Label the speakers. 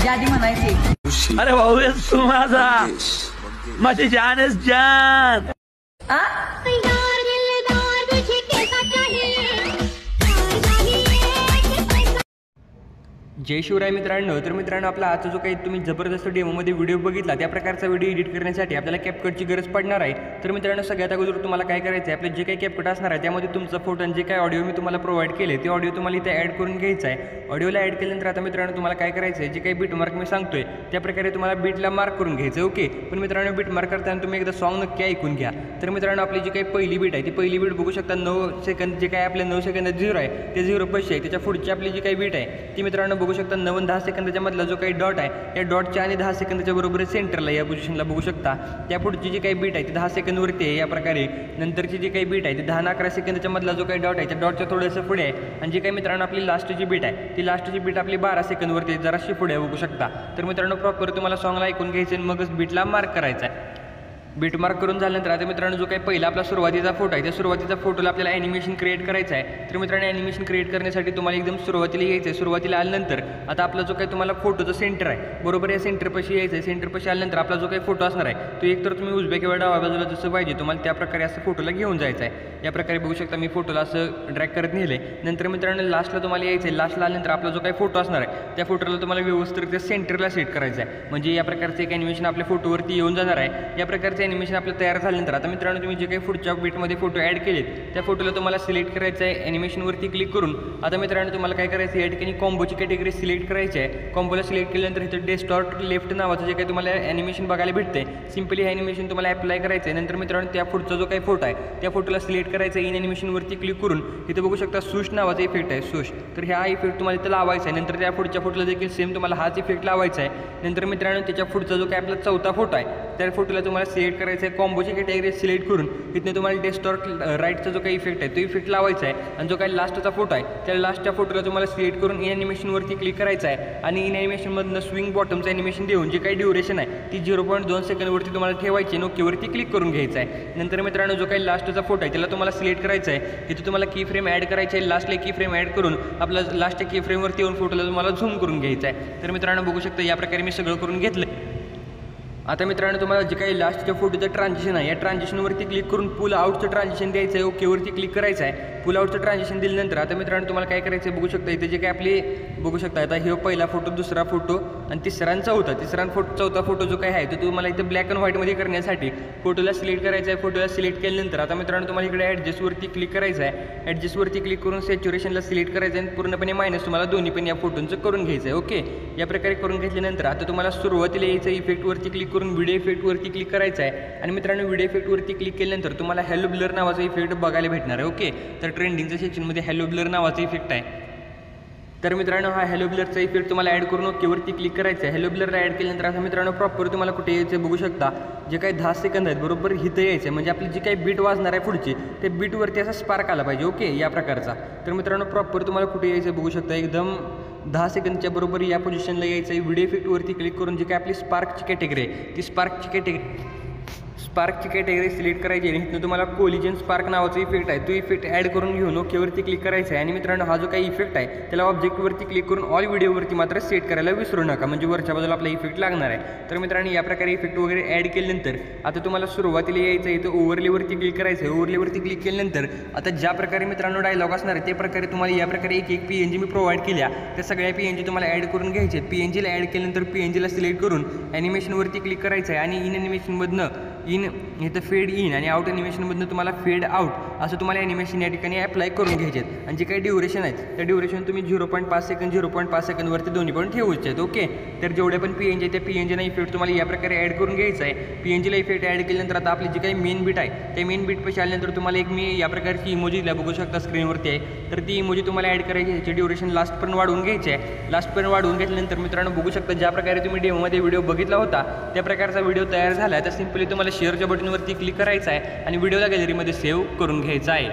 Speaker 1: माझ्या आधी म्हणायचे,
Speaker 2: अरे भाऊ तू माझी जानच जान.
Speaker 3: जय शिवराय मित्रांनो. तर मित्रांनो, आपला आजचा जो काही तुम्ही जबरदस्त डेमोमध्ये व्हिडिओ बघितला त्या प्रकारचा व्हिडिओ एडिट करण्यासाठी आपल्याला कॅपकटची गरज पडणार आहे. तर मित्रांनो, सगळ्यात अगोदर तुम्हाला काय करायचं आहे, आपले जे काही कॅपकट असणार आहे त्यामध्ये तुमचा फोटो आणि जे काही ऑडिओ मी तुम्हाला प्रोव्हाइड केले ते ऑडिओ तुम्हाला इथे ॲड करून घ्यायचा आहे. ऑडिओला ॲड केल्यानंतर आता मित्रांनो तुम्हाला काय करायचं आहे, जे काही बीट मार्क मी सांगतोय त्या प्रकारे तुम्हाला बीटला मार्क करून घ्यायचं आहे. ओके. पण मित्रांनो, बीट मार्क करताना तुम्ही एकदा सॉन्ग नक्की ऐकून घ्या. तर मित्रांनो, आपली जी काही पहिली बीट आहे ती पहिली बीट बघू शकता 9 सेकंद, जे काही आपल्या 9 सेकंदात 0 आहे ते 0 पैसे आहे. त्याच्या पुढची आपली जी काही बीट आहे ती मित्रांनो बघू शकता 9 आणि 10 सेकंदाच्या मधला जो काही डॉट आहे या डॉटच्या आणि 10 सेकंदाच्या बरोबर सेंटरला या पोझिशनला बघू शकता. त्या पुढची जी काही बीट आहे ती 10 सेकंदवरती आहे या प्रकारे. नंतरची जी काही बीट आहे ती 10 आणि 11 सेकंदाच्या मधला जो काही डॉट आहे त्या डॉटच्या थोडंसं पुढे आहे. आणि जी काही मित्रांनो आपली लास्टची बीट आहे ती लास्टची बीट आपली 12 सेकंदवरती जराशी पुढे बघू शकता. तर मित्रांनो, प्रॉपर तुम्हाला सॉंगला ऐकून घ्यायचं आणि मगच बीटला मार्क करायचा आहे. बीट मार्क करून झाल्यानंतर आता मित्रांनो जो काही पहिला आपला सुरुवातीचा फोटो आहे त्या सुरुवातीचा फोटोला आपल्याला ॲनिमेशन क्रिएट करायचं आहे. तर मित्रांनो, ॲनिमेशन क्रिएट करण्यासाठी तुम्हाला एकदम सुरुवातीला यायचं आहे. सुरुवातीला आल्यानंतर आता आपला जो काही तुम्हाला फोटोचं सेंटर आहे बरोबर या सेंटरपाशी यायचं आहे. सेंटरपाशी आल्यानंतर आपला जो काही फोटो असणार आहे तो एकतर तुम्ही उजव्या किंवा डाव्या बाजूला जसं पाहिजे तुम्हाला त्या प्रकारे असं फोटोला घेऊन जायचं आहे. या प्रकारे बघू शकता मी फोटोला असं ड्रॅग करत नेले. नंतर मित्रांनो लास्टला तुम्हाला यायचं आहे. लास्टला आल्यानंतर आपला जो काही फोटो असणार आहे त्या फोटोला तुम्हाला व्यवस्थित सेंटरला सेट करायचं आहे. म्हणजे या प्रकारचं एक ॲनिमेशन आपल्या फोटोवरती येऊन जाणार आहे. या प्रकारचं ॲनिमेशन आपलं तयार झाल्यानंतर आता मित्रांनो तुम्ही जे काही पुढच्या बीटमध्ये फोटो ॲड केलेत त्या फोटोला तुम्हाला सिलेक्ट करायचं आहे. ॲनिमेशनवरती क्लिक करून आता मित्रांनो तुम्हाला काय करायचं आहे, या ठिकाणी कॉम्बोची कॅटेगरी सिलेक्ट करायची आहे. कॉम्बोला सिलेक्ट केल्यानंतर इथे डेस्कटॉप लेफ्ट नावाचं जे काही तुम्हाला ॲनिमेशन बघायला भेटते सिम्पली हे ॲनिमेशन तुम्हाला ॲप्लाय करायचं आहे. नंतर मित्रांनो त्या पुढचा जो काही फोटो आहे त्या फोटोला सिलेक्ट करायचं आहे. इन ॲनिमेशनवरती क्लिक करून इथे बघू शकता सूश नावाचा इफेक्ट आहे, सूश. तर हा इफेक्ट तुम्हाला इथं लावायचा आहे. नंतर त्या पुढच्या फोटोला देखील सेम तुम्हाला हाच इफेक्ट लावायचा आहे. नंतर मित्रांनो त्याच्या पुढचा जो काही आपला चौथा फोटो आहे त्या फोटोला तुम्हाला सिलेक्ट करायचा आहे. कॉम्बोची कॅटेगरी सिलेक्ट करून इथनं तुम्हाला डेस्कटॉप राईटचा जो काही इफेक्ट आहे तो इफेक्ट लावायचा आहे. आणि जो काही लास्टचा फोटो आहे त्या लास्टच्या फोटोला तुम्हाला सिलेक्ट करून इन ॲनिमेशनवरती क्लिक करायचं आहे. आणि इन ॲनिमेशनमधनं स्विंग बॉटमचं ॲनिमेशन देऊन जे काही ड्युरेशन आहे ती 0.2 सेकंदवरती तुम्हाला ठेवायची आणि ओकेवरती क्लिक करून घ्यायचं आहे. नंतर मित्रांनो जो काही लास्टचा फोटो आहे त्याला तुम्हाला सिलेक्ट करायचं आहे. तिथे तुम्हाला की फ्रेम ॲड करायची आहे. लास्टला की फ्रेम ॲड करून आपला लास्टच्या की फ्रेमवरती येऊन फोटोला तुम्हाला झूम करून घ्यायचं आहे. तर मित्रांनो बघू शकता या प्रकारे मी सगळं करून घेतलं. आता मित्रांनो तुम्हाला जे काही लास्टच्या फोटोचं ट्रान्झिशन आहे या ट्रान्झिशनवरती क्लिक करून पुल आउटचं ट्रान्झिशन द्यायचं आहे. ओकेवरती क्लिक करायचं आहे. पुल आउटचं ट्रान्झिशन दिल्यानंतर आता मित्रांनो तुम्हाला काय करायचं आहे बघू शकता इथे जे काही आपले बघू शकता आता हे पहिला फोटो, दुसरा फोटो आणि तिसरा आणि चौथा फोटो जो काही आहे तो तुम्हाला इथे ब्लॅक अँड व्हाईटमध्ये करण्यासाठी फोटोला सिलेक्ट करायचा आहे. फोटोला सिलेक्ट केल्यानंतर आता मित्रांनो तुम्हाला इकडे ॲडजस्टवरती क्लिक करायचं आहे. ॲडजस्टवरती क्लिक करून सॅच्युरेशनला सिलेक्ट करायचं आहे आणि पूर्णपणे मायनस तुम्हाला दोन्ही पण या फोटोंचं करून घ्यायचं आहे. ओके. या प्रकारे करून घेतल्यानंतर आता तुम्हाला सुरुवातीला यायचं इफेक्टवरती क्लिक करून व्हिडिओ इफेक्टवरती क्लिक करायचं आहे. आणि मित्रांनो व्हिडिओ इफेक्टवरती क्लिक केल्यानंतर तुम्हाला हॅलो ब्लर नावाचा इफेक्ट बघायला भेटणार आहे. ओके. तर ट्रेंडिंगच्या सेक्शनमध्ये हॅलो ब्लर नावाचा इफेक्ट आहे. तर मित्रांनो हा हॅलो ब्लरचा इफेक्ट तुम्हाला ॲड करून ओकेवरती क्लिक करायचं आहे. हॅलो ब्लरला ॲड केल्यानंतर आता मित्रांनो प्रॉपर तुम्हाला कुठे यायचं बघू शकता जे काही 10 सेकंद आहेत बरोबर हिथं यायचं आहे. म्हणजे आपली जी काही बीट वाजणार आहे पुढची ते बीटवरती असा स्पार्क आला पाहिजे. ओके. या प्रकारचा. तर मित्रांनो प्रॉपर तुम्हाला कुठे यायचं बघू शकता एकदम 10 सेकंदच्या बरोबर या पोझिशनला यायचं आहे. व्हिडिओ इफेक्टवरती क्लिक करून जी काही आपली स्पार्कची कॅटेगरी आहे ती स्पार्कची कॅटेगरी सिलेक्ट करायची आणि इथून तुम्हाला कोलिजन स्पार्क नावाचा इफेक्ट आहे तो इफेक्ट ॲड करून घेऊन ओकेवरती क्लिक करायचं आहे. आणि मित्रांनो हा जो काही इफेक्ट आहे त्याला ऑब्जेक्टवरती क्लिक करून ऑल व्हिडिओवरती मात्र सेट करायला विसरू नका, म्हणजे वरच्या बाजूला आपला इफेक्ट लागणार आहे. तर मित्रांनो या प्रकारे इफेक्ट वगैरे ॲड केल्यानंतर आता तुम्हाला सुरुवातीला यायचं आहे इथं ओव्हरलेवरती क्लिक करायचं आहे. ओव्हरलेवरती क्लिक केल्यानंतर आता ज्या प्रकारे मित्रांनो डायलॉग असणार आहे त्या प्रकारे तुम्हाला या प्रकारे एक PNG मी प्रोव्हाइड केल्या त्या सगळ्या PNG तुम्हाला ॲड करून घ्यायचे. PNGला ॲड केल्यानंतर PNGला सिलेक्ट करून ॲनिमेशनवरती क्लिक करायचं आहे. आणि इन ॲनिमेशनमधनं इथं फेड इन आणि आउट ॲनिमेशनमधनं तुम्हाला फेड आउट असं तुम्हाला ॲनिमेशन या ठिकाणी ॲप्लाय करून घ्यायचे आहेत. आणि जे काही ड्युरेशन आहेत त्या ड्युरेशन तुम्ही 0.5 सेकंद 0.5 सेकंदवरती दोन्ही पण ठेवूचे आहेत. ओके. तर जेवढे पण PNG आहे त्या PNGना इफेक्ट तुम्हाला या प्रकारे ॲड करून घ्यायचा आहे. PNGला इफेक्ट ॲड केल्यानंतर आता आपली जी काही मेन बीट आहे त्या मेन बीटपाशी आल्यानंतर तुम्हाला एक मी या प्रकारची इमोजी बघू शकता स्क्रीनवरती आहे. तर ती इमोजी तुम्हाला ॲड करायची आहे. ड्युरेशन लास्टपर्यंत वाढवून घ्यायची आहे. लास्टपर्यंत वाढवून घेतल्यानंतर मित्रांनो बघू शकता ज्या प्रकारे तुम्ही डेमोमध्ये व्हिडिओ बघितला होता त्या प्रकारचा व्हिडिओ तयार झाला आहे. तर सिम्पली तुम्हाला शेअरच्या बटनवरती क्लिक करायचं आहे आणि व्हिडिओला गॅलरीमध्ये सेव्ह करून घ्यायचा आहे.